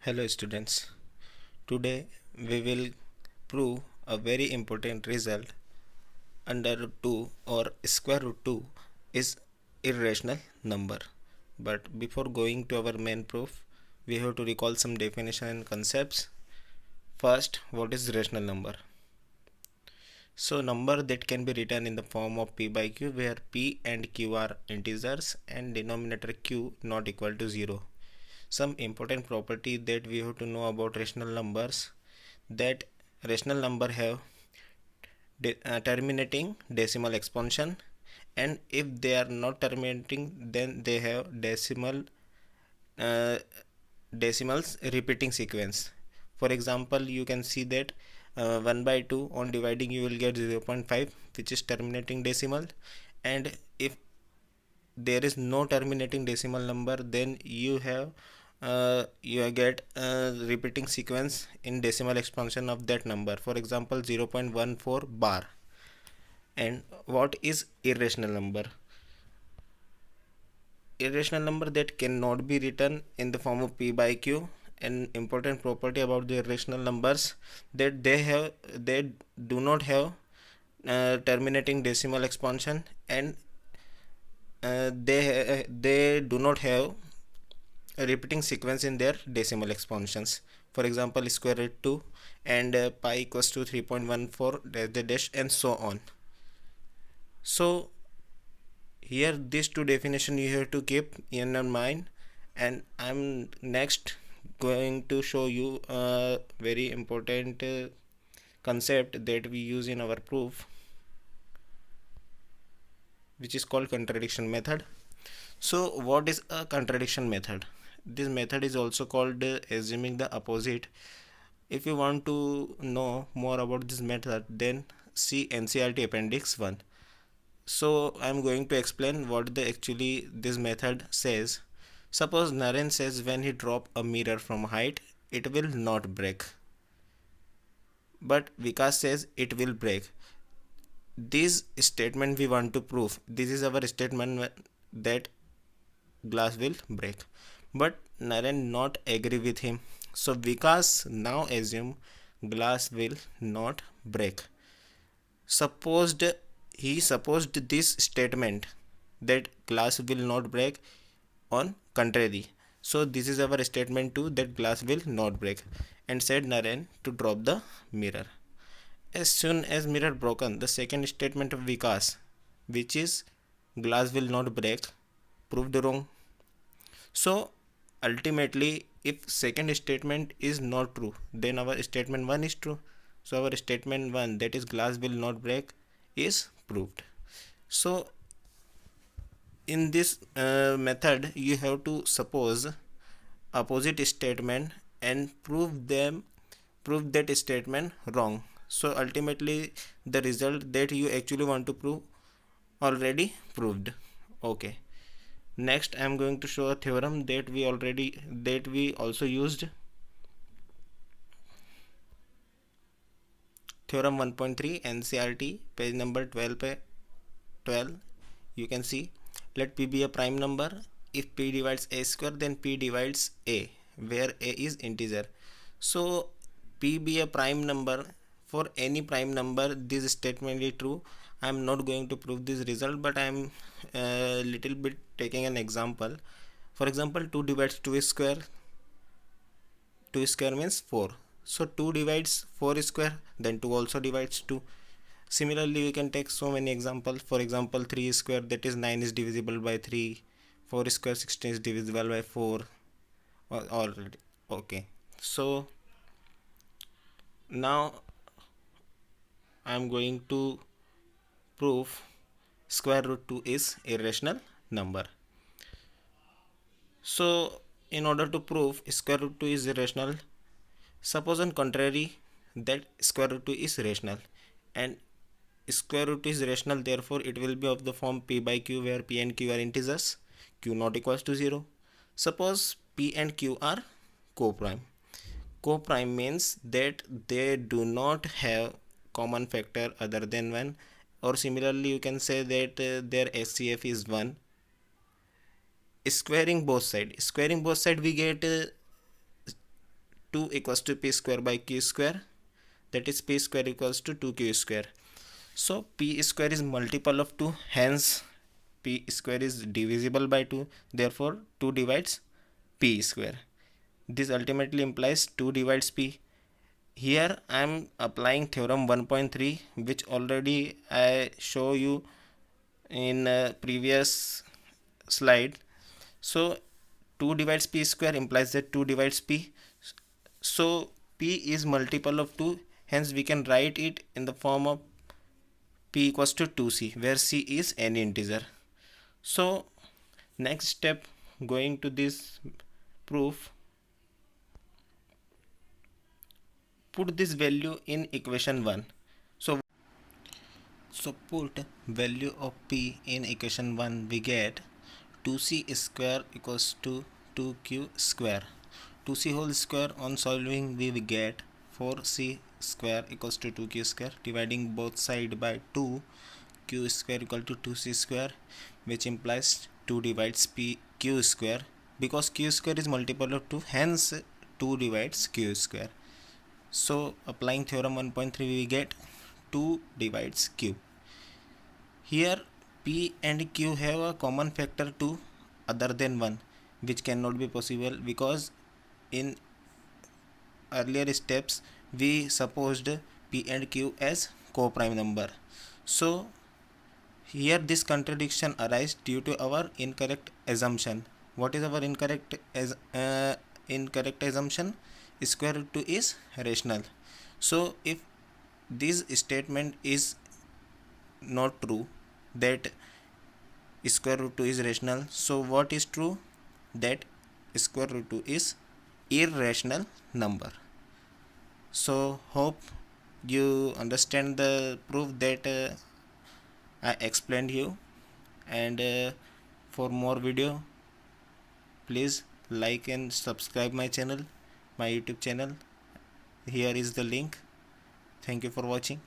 Hello students. Today we will prove a very important result. Under root 2 or square root 2 is irrational number. But before going to our main proof, we have to recall some definition and concepts. First, what is rational number? So number that can be written in the form of p by q, where p and q are integers and denominator q not equal to 0. Some important property that we have to know about rational numbers, that rational number have terminating decimal expansion, and if they are not terminating, then they have uh, decimals repeating sequence. For example, you can see that 1 by 2 on dividing you will get 0.5, which is terminating decimal, and if there is no terminating decimal number, then you get a repeating sequence in decimal expansion of that number. For example, 0.14 bar. And what is irrational number? Irrational number that cannot be written in the form of p by q. An important property about the irrational numbers, that they do not have terminating decimal expansion, and they do not have a repeating sequence in their decimal expansions. For example, square root 2 and pi equals to 3.14 dash dash dash and so on. So here these two definition you have to keep in your mind, and I'm next going to show you a very important concept that we use in our proof, which is called contradiction method. So what is a contradiction method? This method is also called assuming the opposite. If you want to know more about this method, then see NCERT Appendix 1. So I am going to explain what actually this method says. Suppose Naren says when he drop a mirror from height, it will not break. But Vikas says it will break. This statement we want to prove. This is our statement that glass will break. But Naren not agree with him. So Vikas now assume glass will not break. Supposed this statement that glass will not break on contrary. So this is our statement 2, that glass will not break, and said Naren to drop the mirror. As soon as mirror broken, the second statement of Vikas, which is glass will not break, proved wrong. So ultimately, if second statement is not true, then our statement 1 is true. So our statement 1, that is glass will not break, is proved. So in this method, you have to suppose opposite statement and prove that statement wrong. So ultimately the result that you actually want to prove already proved. Okay. Next I am going to show a theorem that we also used. Theorem 1.3 NCERT page number 12. You can see, let p be a prime number. If p divides a square, then p divides a, where a is integer. So p be a prime number. For any prime number, this statement is true. I am not going to prove this result, but I am little bit taking an example. For example, 2 divides 2 square. 2 square means 4. So 2 divides 4 square, then 2 also divides 2. Similarly, we can take so many examples. For example, 3 square, that is 9 is divisible by 3. 4 square, 16 is divisible by 4. Already. Okay. So now I am going to prove square root 2 is irrational number. So in order to prove square root 2 is irrational, suppose on contrary that square root 2 is rational, and square root is rational, therefore it will be of the form p by q, where p and q are integers, q not equals to 0. Suppose p and q are co-prime. Co-prime means that they do not have common factor other than 1, or similarly you can say that their HCF is 1. Squaring both sides we get 2 equals to p square by q square, that is p square equals to 2q square. So p square is multiple of 2, hence p square is divisible by 2, therefore 2 divides p square. This ultimately implies 2 divides p. Here I am applying theorem 1.3, which already I show you in a previous slide. So 2 divides p square implies that 2 divides p. So p is multiple of 2, hence we can write it in the form of p equals to 2c, where c is any integer. So next step, going to this proof, put this value in equation 1. So put value of p in equation 1, we get 2c square equals to 2q square. 2c whole square, on solving we will get 4c square equals to 2q square, dividing both side by 2, q square equal to 2c square, which implies 2 divides p q square, because q square is multiple of 2, hence 2 divides q square. So applying theorem 1.3, we get 2 divides q. Here p and q have a common factor 2 other than 1, which cannot be possible because in earlier steps we supposed p and q as co-prime number. So here this contradiction arises due to our incorrect assumption. What is our incorrect assumption? Square root 2 is rational. So if this statement is not true, that square root 2 is rational, so what is true? That square root 2 is irrational number. So hope you understand the proof that I explained you, and for more video please like and subscribe my channel, my YouTube channel. Here is the link. Thank you for watching.